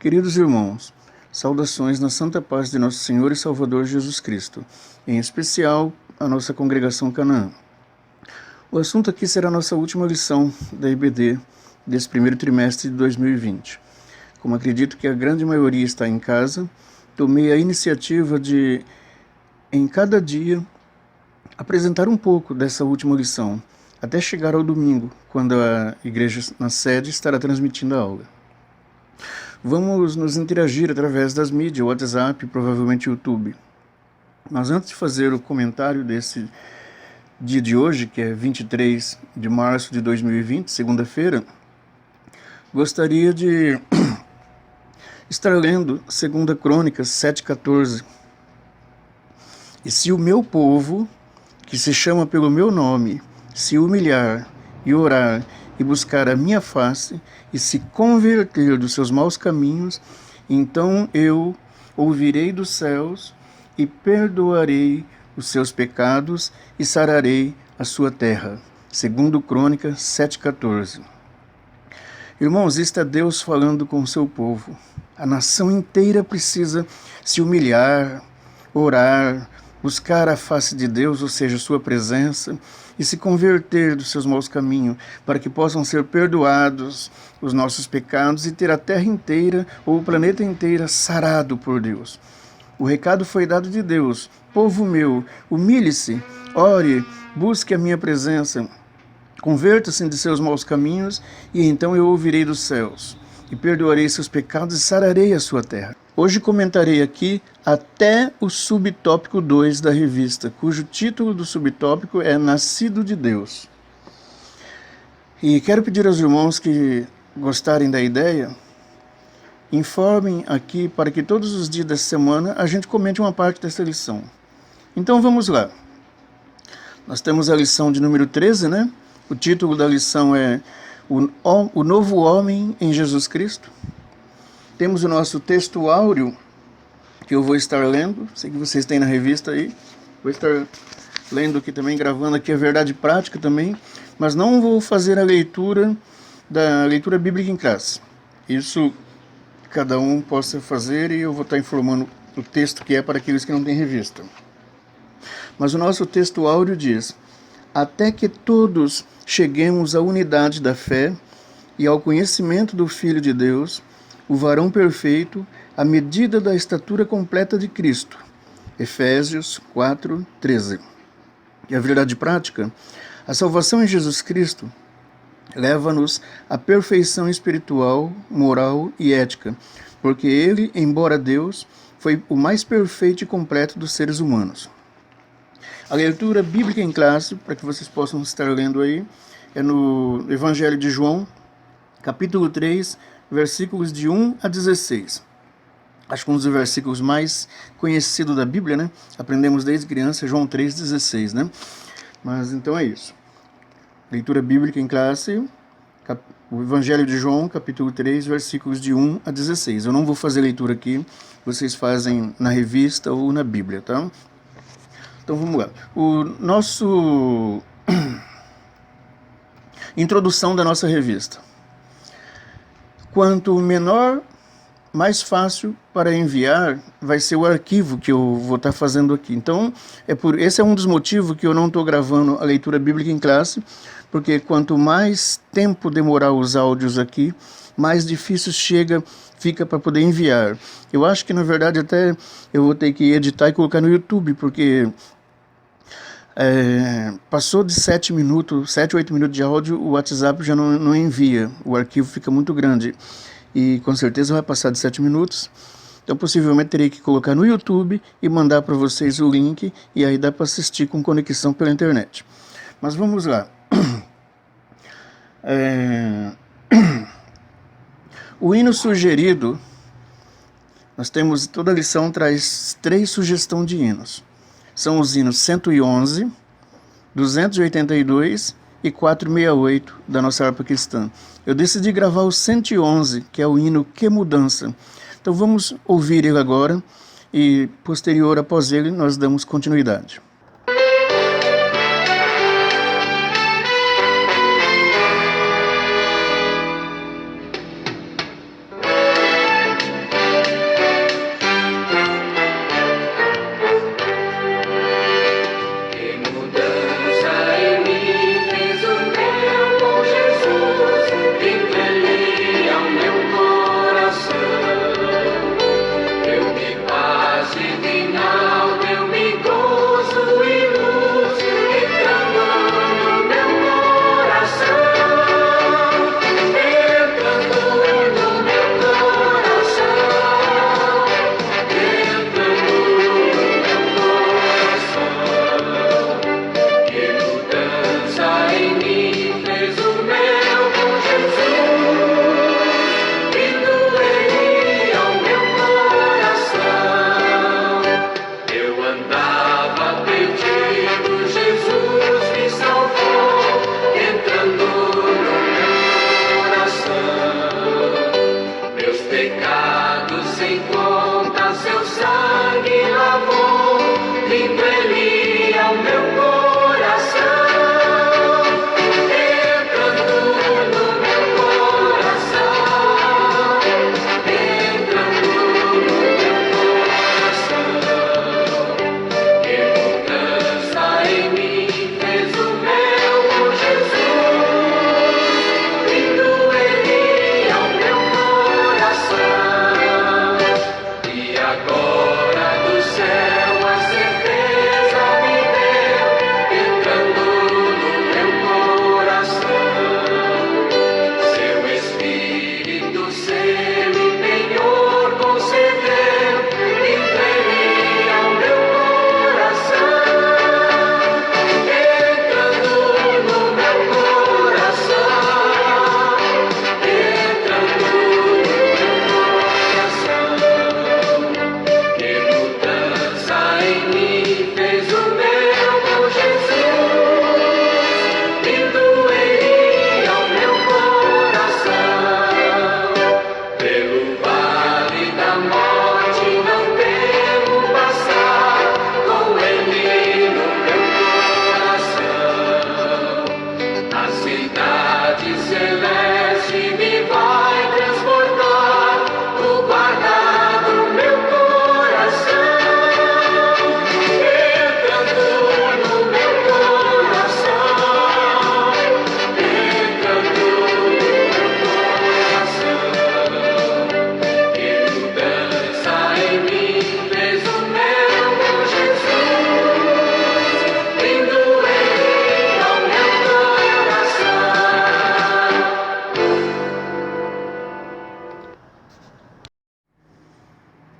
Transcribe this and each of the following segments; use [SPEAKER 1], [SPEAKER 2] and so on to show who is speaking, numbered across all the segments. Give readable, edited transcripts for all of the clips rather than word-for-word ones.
[SPEAKER 1] Queridos irmãos, saudações na santa paz de nosso Senhor e Salvador Jesus Cristo, em especial a nossa congregação Canaã. O assunto aqui será a nossa última lição da IBD desse primeiro trimestre de 2020. Como acredito que a grande maioria está em casa, tomei a iniciativa de, em cada dia, apresentar um pouco dessa última lição, até chegar ao domingo, quando a igreja na sede estará transmitindo a aula. Vamos nos interagir através das mídias, WhatsApp, provavelmente YouTube. Mas antes de fazer o comentário desse dia de hoje, que é 23 de março de 2020, segunda-feira, gostaria de estar lendo 2 Crônicas 7,14. E se o meu povo, que se chama pelo meu nome, se humilhar e orar e buscar a minha face e se converter dos seus maus caminhos, então eu ouvirei dos céus e perdoarei os seus pecados e sararei a sua terra. 2 Crônicas 7,14. Irmãos, isto é Deus falando com o seu povo. A nação inteira precisa se humilhar, orar, buscar a face de Deus, ou seja, sua presença, e se converter dos seus maus caminhos, para que possam ser perdoados os nossos pecados e ter a terra inteira ou o planeta inteiro sarado por Deus. O recado foi dado de Deus: povo meu, humilhe-se, ore, busque a minha presença, converta-se de seus maus caminhos, e então eu ouvirei dos céus, e perdoarei seus pecados e sararei a sua terra. Hoje comentarei aqui até o subtópico 2 da revista, cujo título do subtópico é Nascido de Deus. E quero pedir aos irmãos que gostarem da ideia, informem aqui para que todos os dias da semana a gente comente uma parte dessa lição. Então vamos lá. Nós temos a lição de número 13, né? O título da lição é O Novo Homem em Jesus Cristo. Temos o nosso texto áureo, que eu vou estar lendo, sei que vocês têm na revista aí, vou estar lendo aqui também, gravando aqui a verdade prática também, mas não vou fazer a leitura da leitura bíblica em classe. Isso cada um possa fazer e eu vou estar informando o texto que é para aqueles que não têm revista. Mas o nosso texto áureo diz: até que todos cheguemos à unidade da fé e ao conhecimento do Filho de Deus, o varão perfeito, à medida da estatura completa de Cristo. Efésios 4:13. E a verdade prática: a salvação em Jesus Cristo leva-nos à perfeição espiritual, moral e ética, porque ele, embora Deus, foi o mais perfeito e completo dos seres humanos. A leitura bíblica em classe, para que vocês possam estar lendo aí, é no Evangelho de João, capítulo 3, versículos de 1 a 16. Acho que um dos versículos mais conhecidos da Bíblia, né? Aprendemos desde criança, João 3,16, né? Mas então é isso. Leitura bíblica em classe, o Evangelho de João, capítulo 3, versículos de 1 a 16. Eu não vou fazer leitura aqui, vocês fazem na revista ou na Bíblia, tá? Então vamos lá. O nosso introdução da nossa revista. Quanto menor, mais fácil para enviar vai ser o arquivo que eu vou estar fazendo aqui. Então, esse é um dos motivos que eu não estou gravando a leitura bíblica em classe, porque quanto mais tempo demorar os áudios aqui, mais difícil fica para poder enviar. Eu acho que, na verdade, até eu vou ter que editar e colocar no YouTube, porque passou de 7 ou 8 minutos de áudio, o WhatsApp já não envia, o arquivo fica muito grande e com certeza vai passar de 7 minutos, então possivelmente terei que colocar no YouTube e mandar para vocês o link, e aí dá para assistir com conexão pela internet. Mas vamos lá. O hino sugerido, nós temos, toda a lição traz 3 sugestões de hinos. São os hinos 111, 282 e 468 da nossa harpa cristã. Eu decidi gravar o 111, que é o hino Que Mudança. Então vamos ouvir ele agora e posterior após ele nós damos continuidade.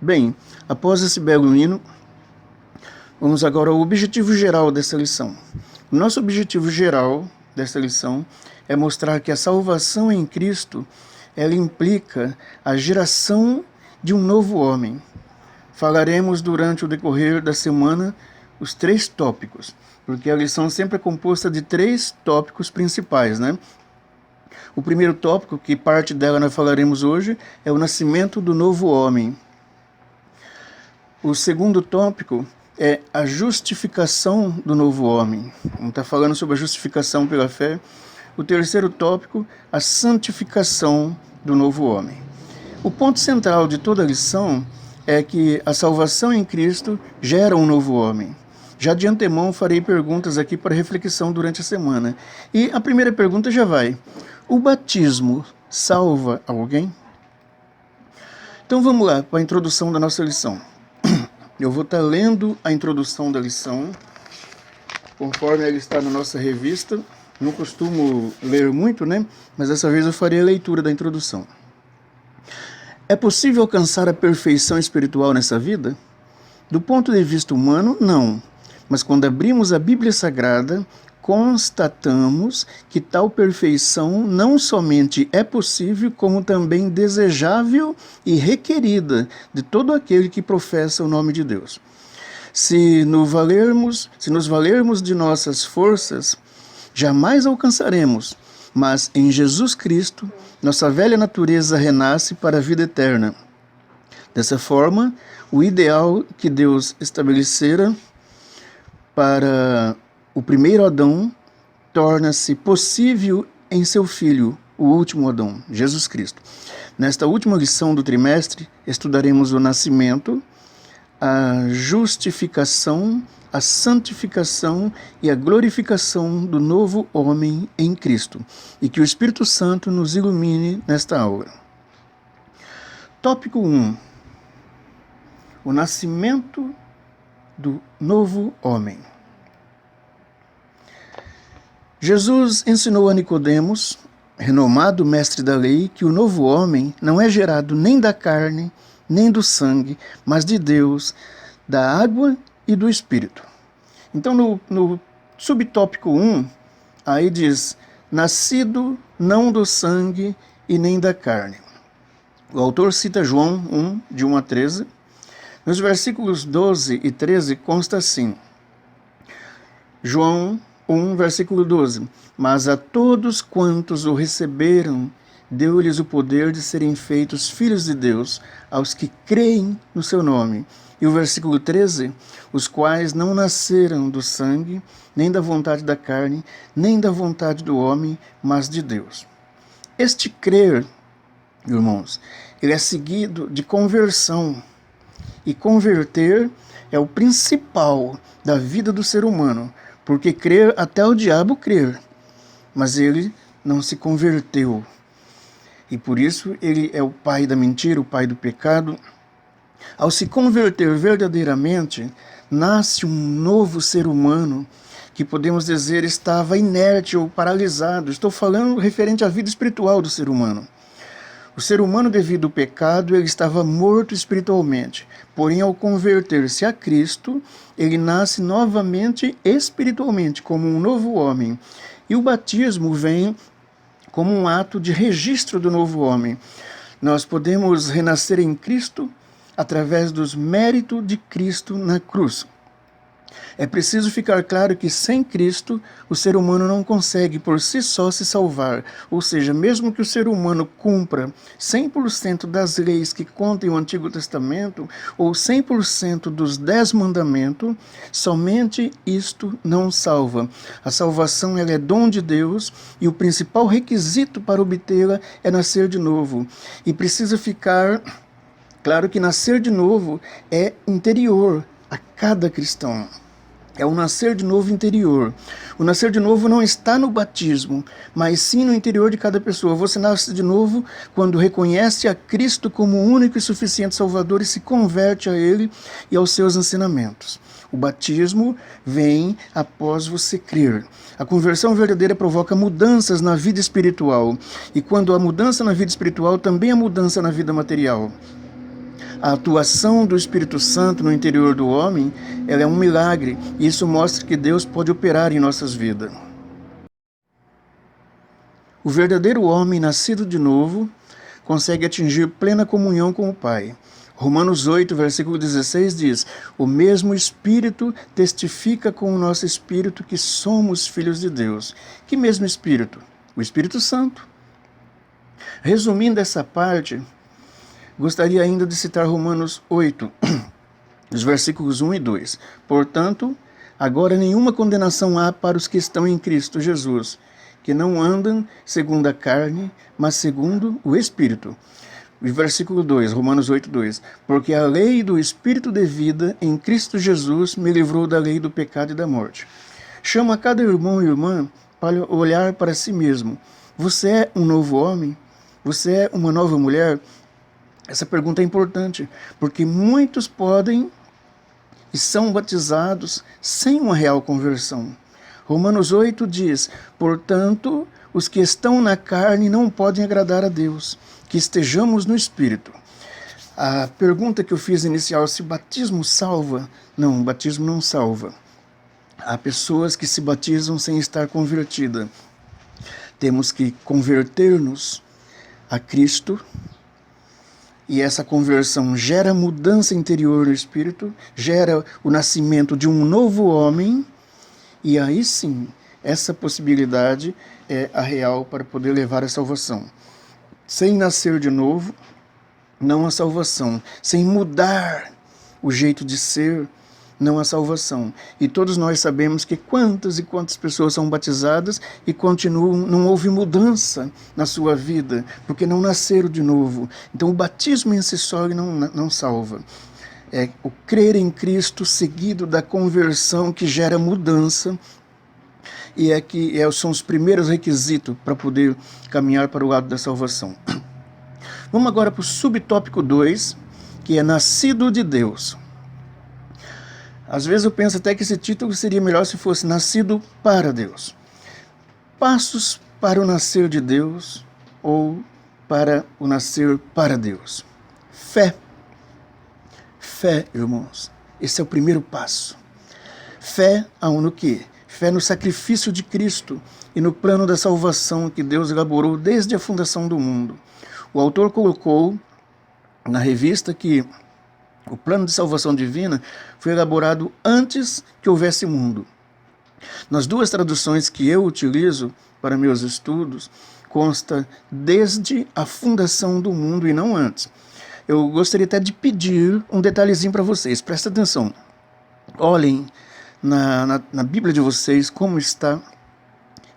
[SPEAKER 1] Bem, após esse belo hino, vamos agora ao objetivo geral dessa lição. O nosso objetivo geral dessa lição é mostrar que a salvação em Cristo, ela implica a geração de um novo homem. Falaremos durante o decorrer da semana os 3 tópicos, porque a lição sempre é composta de 3 tópicos principais, né? O primeiro tópico, que parte dela nós falaremos hoje, é o nascimento do novo homem. O segundo tópico é a justificação do novo homem. Vamos estar falando sobre a justificação pela fé. O terceiro tópico, a santificação do novo homem. O ponto central de toda a lição é que a salvação em Cristo gera um novo homem. Já de antemão farei perguntas aqui para reflexão durante a semana. E a primeira pergunta já vai: o batismo salva alguém? Então vamos lá para a introdução da nossa lição. Eu vou estar lendo a introdução da lição, conforme ela está na nossa revista. Não costumo ler muito, né? Mas dessa vez eu farei a leitura da introdução. É possível alcançar a perfeição espiritual nessa vida? Do ponto de vista humano, não. Mas quando abrimos a Bíblia Sagrada, constatamos que tal perfeição não somente é possível, como também desejável e requerida de todo aquele que professa o nome de Deus. Se nos valermos de nossas forças, jamais alcançaremos, mas em Jesus Cristo, nossa velha natureza renasce para a vida eterna. Dessa forma, o ideal que Deus estabelecera para o primeiro Adão torna-se possível em seu Filho, o último Adão, Jesus Cristo. Nesta última lição do trimestre, estudaremos o nascimento, a justificação, a santificação e a glorificação do novo homem em Cristo. E que o Espírito Santo nos ilumine nesta aula. Tópico 1. O nascimento do novo homem. Jesus ensinou a Nicodemos, renomado mestre da lei, que o novo homem não é gerado nem da carne, nem do sangue, mas de Deus, da água e do Espírito. Então, no subtópico 1, aí diz: nascido não do sangue e nem da carne. O autor cita João 1, de 1 a 13. Nos versículos 12 e 13 consta assim: João 1, versículo 12. Mas a todos quantos o receberam, deu-lhes o poder de serem feitos filhos de Deus, aos que creem no seu nome. E o versículo 13, os quais não nasceram do sangue, nem da vontade da carne, nem da vontade do homem, mas de Deus. Este crer, irmãos, ele é seguido de conversão. E converter é o principal da vida do ser humano, porque crer, até o diabo crer, mas ele não se converteu. E por isso ele é o pai da mentira, o pai do pecado. Ao se converter verdadeiramente, nasce um novo ser humano que podemos dizer estava inerte ou paralisado. Estou falando referente à vida espiritual do ser humano. O ser humano, devido ao pecado, ele estava morto espiritualmente. Porém, ao converter-se a Cristo, ele nasce novamente espiritualmente, como um novo homem. E o batismo vem como um ato de registro do novo homem. Nós podemos renascer em Cristo através dos méritos de Cristo na cruz. É preciso ficar claro que sem Cristo o ser humano não consegue por si só se salvar. Ou seja, mesmo que o ser humano cumpra 100% das leis que contém o Antigo Testamento ou 100% dos 10 mandamentos, somente isto não salva. A salvação ela é dom de Deus e o principal requisito para obtê-la é nascer de novo. E precisa ficar claro que nascer de novo é interior a cada cristão. É o nascer de novo interior. O nascer de novo não está no batismo, mas sim no interior de cada pessoa. Você nasce de novo quando reconhece a Cristo como o único e suficiente Salvador e se converte a Ele e aos seus ensinamentos. O batismo vem após você crer. A conversão verdadeira provoca mudanças na vida espiritual. E quando há mudança na vida espiritual, também há mudança na vida material. A atuação do Espírito Santo no interior do homem, ela é um milagre, e isso mostra que Deus pode operar em nossas vidas. O verdadeiro homem nascido de novo consegue atingir plena comunhão com o Pai. Romanos 8, versículo 16 diz: o mesmo Espírito testifica com o nosso Espírito que somos filhos de Deus. Que mesmo Espírito? O Espírito Santo. Resumindo essa parte, gostaria ainda de citar Romanos 8, os versículos 1 e 2. Portanto, agora nenhuma condenação há para os que estão em Cristo Jesus, que não andam segundo a carne, mas segundo o Espírito. E versículo 2, Romanos 8, 2. Porque a lei do Espírito de vida em Cristo Jesus me livrou da lei do pecado e da morte. Chama cada irmão e irmã para olhar para si mesmo. Você é um novo homem? Você é uma nova mulher? Essa pergunta é importante, porque muitos podem e são batizados sem uma real conversão. Romanos 8 diz: portanto, os que estão na carne não podem agradar a Deus, que estejamos no Espírito. A pergunta que eu fiz inicial, se batismo salva? Não, o batismo não salva. Há pessoas que se batizam sem estar convertidas. Temos que converter-nos a Cristo, e essa conversão gera mudança interior no espírito, gera o nascimento de um novo homem, e aí sim, essa possibilidade é a real para poder levar a salvação. Sem nascer de novo, não há salvação. Sem mudar o jeito de ser, não há salvação. E todos nós sabemos que quantas e quantas pessoas são batizadas e continuam, não houve mudança na sua vida, porque não nasceram de novo. Então o batismo em si só não salva. É o crer em Cristo seguido da conversão que gera mudança, e são os primeiros requisitos para poder caminhar para o lado da salvação. Vamos agora para o subtópico 2, que é nascido de Deus. Às vezes eu penso até que esse título seria melhor se fosse nascido para Deus. Passos para o nascer de Deus ou para o nascer para Deus. Fé. Fé, irmãos. Esse é o primeiro passo. Fé no quê? Fé no sacrifício de Cristo e no plano da salvação que Deus elaborou desde a fundação do mundo. O autor colocou na revista que o plano de salvação divina foi elaborado antes que houvesse mundo. Nas duas traduções que eu utilizo para meus estudos, consta desde a fundação do mundo e não antes. Eu gostaria até de pedir um detalhezinho para vocês, presta atenção. Olhem na Bíblia de vocês como está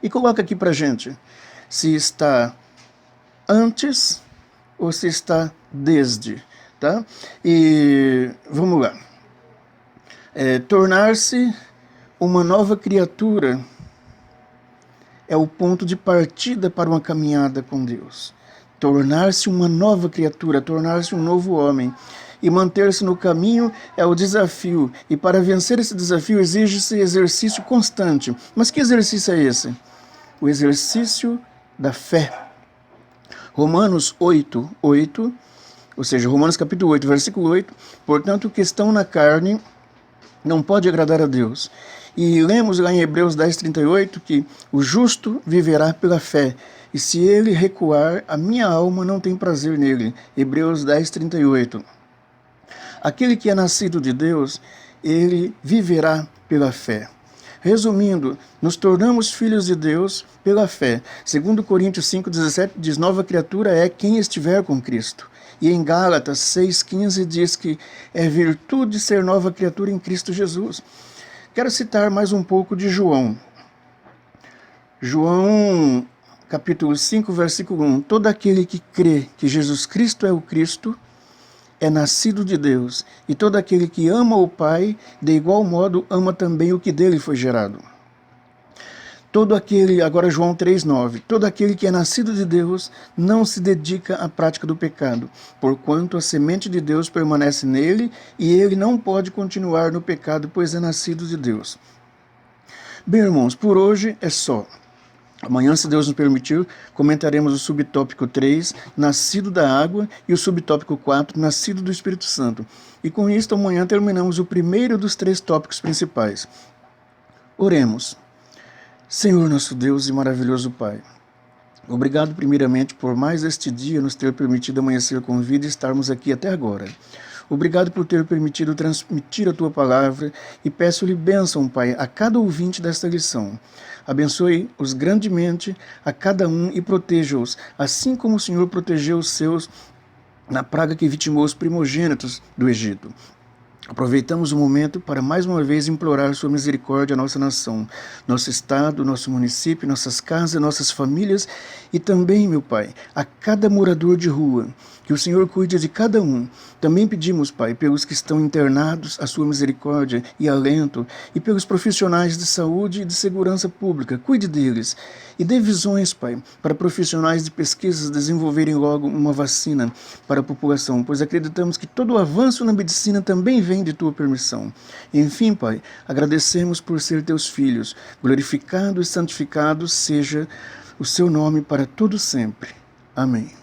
[SPEAKER 1] e coloca aqui para gente se está antes ou se está desde. Tá? E vamos lá. Tornar-se uma nova criatura é o ponto de partida para uma caminhada com Deus. Tornar-se uma nova criatura, tornar-se um novo homem. E manter-se no caminho é o desafio. E para vencer esse desafio exige-se exercício constante. Mas que exercício é esse? O exercício da fé. Romanos 8, ou seja, Romanos capítulo 8, versículo 8, portanto, o que estão na carne não pode agradar a Deus. E lemos lá em Hebreus 10, 38, que o justo viverá pela fé, e se ele recuar, a minha alma não tem prazer nele. Hebreus 10, 38. Aquele que é nascido de Deus, ele viverá pela fé. Resumindo, nos tornamos filhos de Deus pela fé. 2 Coríntios 5, 17 diz, nova criatura é quem estiver com Cristo. E em Gálatas 6,15 diz que é virtude ser nova criatura em Cristo Jesus. Quero citar mais um pouco de João. João, capítulo 5, versículo 1. Todo aquele que crê que Jesus Cristo é o Cristo é nascido de Deus. E todo aquele que ama o Pai, de igual modo, ama também o que dele foi gerado. Agora João 3,9, todo aquele que é nascido de Deus não se dedica à prática do pecado, porquanto a semente de Deus permanece nele e ele não pode continuar no pecado, pois é nascido de Deus. Bem, irmãos, por hoje é só. Amanhã, se Deus nos permitir, comentaremos o subtópico 3, nascido da água, e o subtópico 4, nascido do Espírito Santo. E com isto, amanhã terminamos o primeiro dos 3 tópicos principais. Oremos. Senhor nosso Deus e maravilhoso Pai, obrigado primeiramente por mais este dia nos ter permitido amanhecer com vida e estarmos aqui até agora. Obrigado por ter permitido transmitir a Tua palavra e peço-lhe bênção, Pai, a cada ouvinte desta lição. Abençoe-os grandemente a cada um e proteja-os, assim como o Senhor protegeu os seus na praga que vitimou os primogênitos do Egito. Aproveitamos o momento para mais uma vez implorar sua misericórdia à nossa nação, nosso estado, nosso município, nossas casas, nossas famílias e também, meu Pai, a cada morador de rua. Que o Senhor cuide de cada um. Também pedimos, Pai, pelos que estão internados, a sua misericórdia e alento, e pelos profissionais de saúde e de segurança pública. Cuide deles. E dê visões, Pai, para profissionais de pesquisas desenvolverem logo uma vacina para a população, pois acreditamos que todo o avanço na medicina também vem de Tua permissão. Enfim, Pai, agradecemos por ser Teus filhos. Glorificado e santificado seja o Seu nome para todo sempre. Amém.